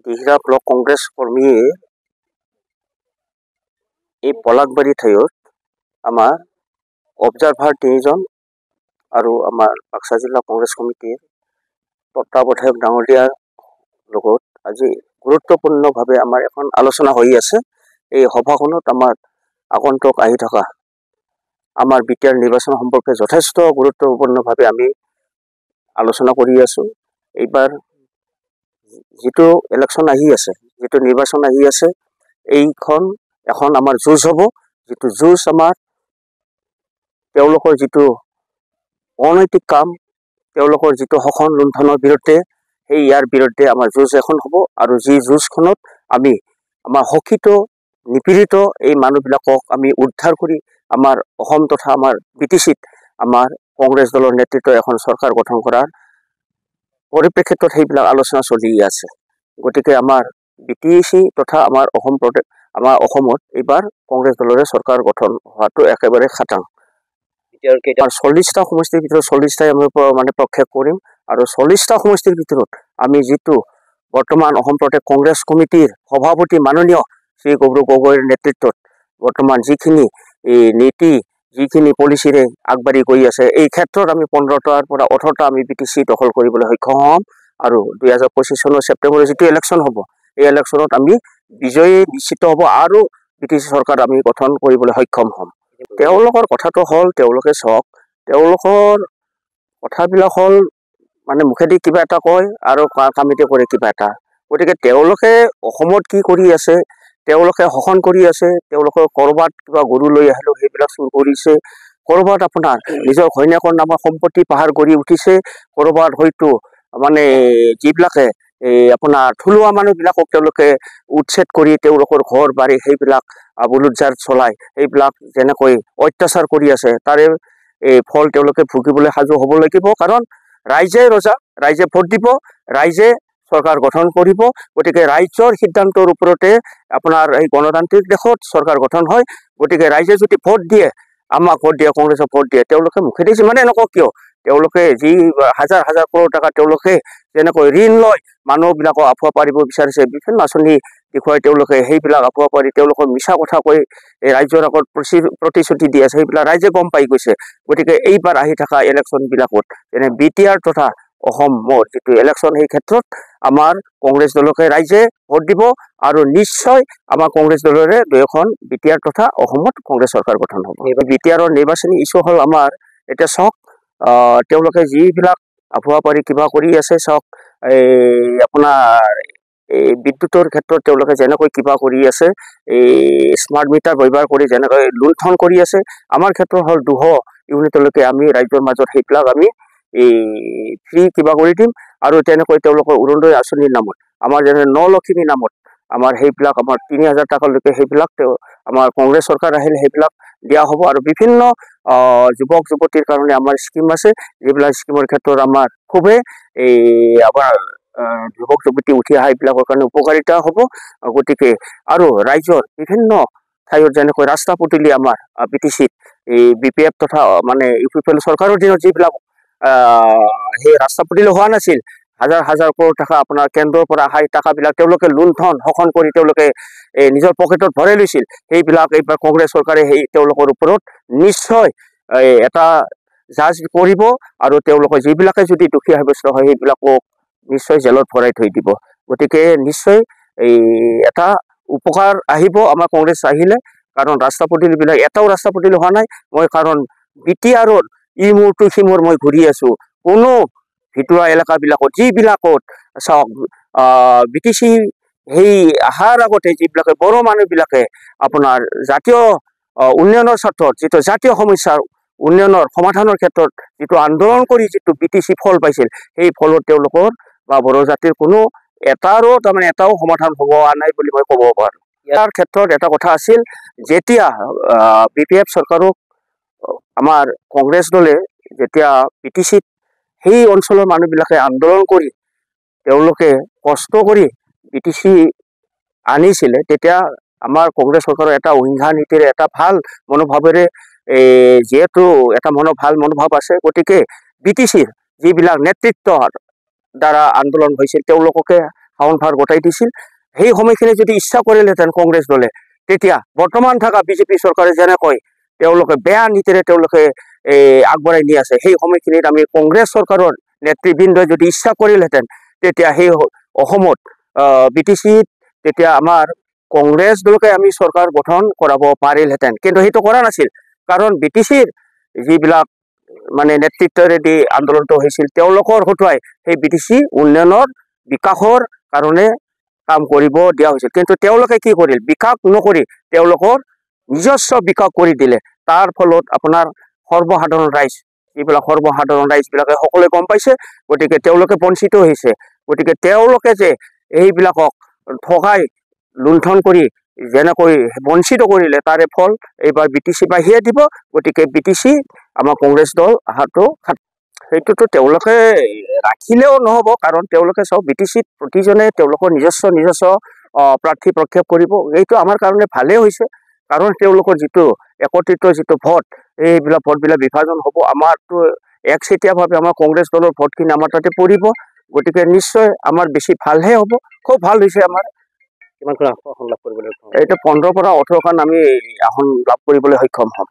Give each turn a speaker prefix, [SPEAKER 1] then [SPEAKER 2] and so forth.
[SPEAKER 1] Dihira block Congress কৰ্মীয়ে এই পলাকবাৰী ঠাইত আমাৰ অবজাৰ্ভাৰ 3জন আৰু আমাৰ বাক্সা জিলা কংগ্ৰেছ কমিটিৰ তত্ত্বাৱধায়ক ডাঙৰীয়াৰ লগত আজি গুৰুত্বপূৰ্ণভাৱে আমাৰ এখন আলোচনা হৈ আছে। এই সভাখনত আমাৰ আগন্তুক আহি থকা আমাৰ বিটিআৰ নিৰ্বাচন সম্পৰ্কে যথেষ্ট গুৰুত্বপূৰ্ণভাৱে আমি আলোচনা কৰি আছো। এইবাৰ যিটো ইলেকশ্যন আহি আছে, যিটো নিৰ্বাচন আহি আছে, এইখন এখন আমাৰ যুঁজ হ'ব। যিটো যুঁজ আমাৰ তেওঁলোকৰ যিটো অনৈতিক কাম, তেওঁলোকৰ যিটো শোষণ লুণ্ঠনৰ বিৰুদ্ধে, সেই ইয়াৰ বিৰুদ্ধে আমাৰ যুঁজ এখন হ'ব। আৰু যি যুঁজখনত আমি আমাৰ শোষিত নিপীড়িত এই মানুহবিলাকক আমি উদ্ধাৰ কৰি আমাৰ অসম তথা আমাৰ BTCত আমাৰ কংগ্ৰেছ দলৰ নেতৃত্বই এখন চৰকাৰ গঠন কৰাৰ পৰিপ্ৰেক্ষিতত সেইবিলাক আলোচনা চলি আছে। গতিকে আমাৰ BTC তথা আমাৰ অসমত এইবাৰ কংগ্ৰেছ দলৰে চৰকাৰ গঠন হোৱাটো একেবাৰে খাটাং। 40টা সমষ্টিৰ ভিতৰত 40টাই আমি মানে প্ৰক্ষেপ কৰিম। আৰু 40টা সমষ্টিৰ ভিতৰত আমি যিটো বৰ্তমান অসম প্ৰদেশ কংগ্ৰেছ কমিটিৰ সভাপতি মাননীয় শ্ৰী গৌৰৱ গগৈৰ নেতৃত্বত বৰ্তমান যিখিনি নীতি, যিখিনি পলিচিৰে আগবাঢ়ি গৈ আছে, এই ক্ষেত্ৰত আমি 15টাৰ পৰা 18টা আমি BTC দখল কৰিবলৈ সক্ষম হ'ম। আৰু 2025 চনৰ ছেপ্টেম্বৰৰ যিটো ইলেকশ্যন হ'ব, এই ইলেকশ্যনত আমি বিজয়ী নিশ্চিত হ'ব আৰু BTC চৰকাৰ আমি গঠন কৰিবলৈ সক্ষম হ'ম। তেওঁলোকৰ কথাটো হ'ল, তেওঁলোকে চাওক, তেওঁলোকৰ কথাবিলাক হ'ল মানে মুখেদি কিবা এটা কয় আৰু কামেদি কৰে কিবা এটা। গতিকে তেওঁলোকে অসমত কি কৰি আছে, তেওঁলোকে শোষণ কৰি আছে, তেওঁলোকে ক'ৰবাত কিবা গৰু লৈ আহিলেও সেইবিলাক চুৰ কৰিছে, ক'ৰবাত আপোনাৰ নিজৰ ঘৈণীয়েকৰ নামৰ সম্পত্তি পাহাৰ কৰি উঠিছে, ক'ৰবাত হয়তো মানে যিবিলাকে আপোনাৰ থলুৱা মানুহবিলাকক তেওঁলোকে উচ্ছেদ কৰি তেওঁলোকৰ ঘৰ বাৰী সেইবিলাক বুলুটজাৰ চলাই সেইবিলাক যেনেকৈ অত্যাচাৰ কৰি আছে, তাৰে ফল তেওঁলোকে ভুগিবলৈ সাজু হ'ব লাগিব। কাৰণ ৰাইজে ৰজা, ৰাইজে ভোট দিব, ৰাইজে চৰকাৰ গঠন কৰিব। গতিকে ৰাইজৰ সিদ্ধান্তৰ ওপৰতে আপোনাৰ এই গণতান্ত্ৰিক দেশত চৰকাৰ গঠন হয়। গতিকে ৰাইজে যদি ভোট দিয়ে, আমাক ভোট দিয়ে, কংগ্ৰেছক ভোট দিয়ে, তেওঁলোকে মুখেদি যিমানে নকওঁ কিয়, তেওঁলোকে যি হাজাৰ হাজাৰ কৰোৰ টকা তেওঁলোকে যেনেকৈ ঋণ লয় মানুহবিলাকক আফুৱা পাৰিব বিচাৰিছে, বিভিন্ন আঁচনি দেখুৱাই তেওঁলোকে সেইবিলাক আফুৱা পাৰি তেওঁলোকৰ মিছা কথা কৈ ৰাইজৰ আগত প্ৰতিশ্ৰুতি দি আছে, সেইবিলাক ৰাইজে গম পাই গৈছে। গতিকে এইবাৰ আহি থকা ইলেকশ্যনবিলাকত যেনে BTR তথা অসমৰ যিটো ইলেকশ্যন, সেই ক্ষেত্ৰত আমাৰ কংগ্ৰেছ দলকে ৰাইজে ভোট দিব আৰু নিশ্চয় আমাৰ কংগ্ৰেছ দলৰে 2খন BTR তথা অসমত কংগ্ৰেছ চৰকাৰ গঠন হ'ব। BTRৰ নিৰ্বাচনী ইছ্যু হ'ল আমাৰ এতিয়া চাওক, তেওঁলোকে যিবিলাক আফুৱা পাৰি কিবা কৰি আছে, চাওক আপোনাৰ এই বিদ্যুতৰ ক্ষেত্ৰত তেওঁলোকে যেনেকৈ কিবা কৰি আছে, এই স্মাৰ্ট মিটাৰ ব্যৱহাৰ কৰি যেনেকৈ লুণ্ঠন কৰি আছে, আমাৰ ক্ষেত্ৰত হ'ল 200 ইউনিটলৈকে আমি ৰাইজৰ মাজত সেইবিলাক আমি ফ্ৰী কিবা কৰি দিম। আৰু তেনেকৈ তেওঁলোকৰ অৰুণোদয় আঁচনিৰ নামত, আমাৰ যেনে নলক্ষ্মীৰ নামত আমাৰ সেইবিলাক আমাৰ 3000 টকালৈকে সেইবিলাক আমাৰ কংগ্ৰেছ চৰকাৰ আহিলে সেইবিলাক দিয়া হ'ব। আৰু বিভিন্ন যুৱক যুৱতীৰ কাৰণে আমাৰ স্কিম আছে, যিবিলাক স্কিমৰ ক্ষেত্ৰত আমাৰ খুবেই আমাৰ যুৱক যুৱতী উঠি অহা এইবিলাকৰ কাৰণে উপকাৰিতা হ'ব। গতিকে আৰু ৰাইজৰ বিভিন্ন ঠাইত যেনেকৈ ৰাস্তা পদূলি আমাৰ BTCত BPF তথা মানে UPPL চৰকাৰৰ দিনত যিবিলাক সেই ৰাস্তা পদূলি হোৱা নাছিল, হাজাৰ হাজাৰ কৰোৰ টকা আপোনাৰ কেন্দ্ৰৰ পৰা অহা টকাবিলাক তেওঁলোকে লুণ্ঠন শোষণ কৰি তেওঁলোকে নিজৰ পকেটত ভৰাই লৈছিল, সেইবিলাক এইবাৰ কংগ্ৰেছ চৰকাৰে সেই তেওঁলোকৰ ওপৰত নিশ্চয় এটা জাজ কৰিব। আৰু তেওঁলোকে যিবিলাকে যদি দোষী সাব্যস্ত হয় সেইবিলাকক নিশ্চয় জেলত ভৰাই থৈ দিব। গতিকে নিশ্চয় এটা উপকাৰ আহিব আমাৰ কংগ্ৰেছ আহিলে। কাৰণ ৰাস্তা পদূলিবিলাক এটাও ৰাস্তা পদূলি হোৱা নাই। মই কাৰণ BTRৰ মূৰটো সিমূৰ মই ঘূৰি আছো, কোনো ভিতৰুৱা এলেকাবিলাকত যিবিলাকত চাওক BTC সেই অহাৰ আগতে যিবিলাকে বড়ো মানুহবিলাকে আপোনাৰ জাতীয় উন্নয়নৰ স্বাৰ্থত যিটো জাতীয় সমস্যাৰ উন্নয়নৰ সমাধানৰ ক্ষেত্ৰত যিটো আন্দোলন কৰি যিটো BTC ফল পাইছিল, সেই ফলত তেওঁলোকৰ বা বড়ো জাতিৰ কোনো এটাও সমাধান হ'ব নাই বুলি মই ক'ব পাৰোঁ। ইয়াৰ ক্ষেত্ৰত এটা কথা আছিল, যেতিয়া BPF চৰকাৰক আমাৰ কংগ্ৰেছ দলে যেতিয়া BTCত সেই অঞ্চলৰ মানুহবিলাকে আন্দোলন কৰি তেওঁলোকে কষ্ট কৰি BTC আনিছিলে, তেতিয়া আমাৰ কংগ্ৰেছ চৰকাৰৰ এটা অহিংসা নীতিৰে এটা ভাল মনোভাৱেৰে যিহেতু এটা ভাল মনোভাৱ আছে, গতিকে BTCৰ যিবিলাক নেতৃত্বৰ দ্বাৰা আন্দোলন হৈছিল তেওঁলোককে শাওন ভাৰ গতাই দিছিল সেই সময়খিনি যদি ইচ্ছা কৰিলেহেঁতেন কংগ্ৰেছ দলে তেতিয়া বৰ্তমান থকা বিজেপি চৰকাৰে যেনেকৈ তেওঁলোকে বেয়া নীতিৰে তেওঁলোকে আগবঢ়াই নি আছে সেই সময়খিনিত আমি কংগ্ৰেছ চৰকাৰৰ নেতৃবৃন্দই যদি ইচ্ছা কৰিলেহেঁতেন তেতিয়া সেই অসমত BTCত তেতিয়া আমাৰ কংগ্ৰেছ দলকে আমি চৰকাৰ গঠন কৰাব পাৰিলহেঁতেন কিন্তু সেইটো কৰা নাছিল কাৰণ BTCৰ যিবিলাক মানে নেতৃত্বৰেদি আন্দোলনটো হৈছিল তেওঁলোকৰ হতুৱাই সেই BTC উন্নয়নৰ বিকাশৰ কাৰণে কাম কৰিব দিয়া হৈছিল কিন্তু তেওঁলোকে কি কৰিল বিকাশ নকৰি তেওঁলোকৰ নিজস্ব বিকাশ কৰি দিলে তাৰ ফলত আপোনাৰ সৰ্বসাধাৰণ ৰাইজ যিবিলাক সৰ্বসাধাৰণ ৰাইজবিলাকে সকলোৱে গম পাইছে গতিকে তেওঁলোকে বঞ্চিত হৈছে গতিকে তেওঁলোকে যে এইবিলাকক ঠগাই লুণ্ঠন কৰি যেনেকৈ বঞ্চিত কৰিলে তাৰে ফল এইবাৰ BTC বাহিয়ে দিব গতিকে BTC আমাৰ কংগ্ৰেছ দল আহাটো সেইটোতো তেওঁলোকে ৰাখিলেও নহ'ব কাৰণ তেওঁলোকে চব BTCত প্ৰতিজনে তেওঁলোকৰ নিজস্ব প্ৰাৰ্থী প্ৰক্ষেপ কৰিব এইটো আমাৰ কাৰণে ভালেই হৈছে কাৰণ তেওঁলোকৰ যিটো একত্ৰিত যিটো ভোট এইবিলাক ভোটবিলাক বিভাজন হ'ব আমাৰতো একচেটিয়াভাৱে আমাৰ কংগ্ৰেছ দলৰ ভোটখিনি আমাৰ তাতে পৰিব গতিকে নিশ্চয় আমাৰ বেছি ভালহে হ'ব খুব ভাল হৈছে আমাৰ কিমানখন আসন লাভ কৰিবলৈ এইটো 15 পৰা 18খন আমি আসন লাভ কৰিবলৈ সক্ষম হ'ম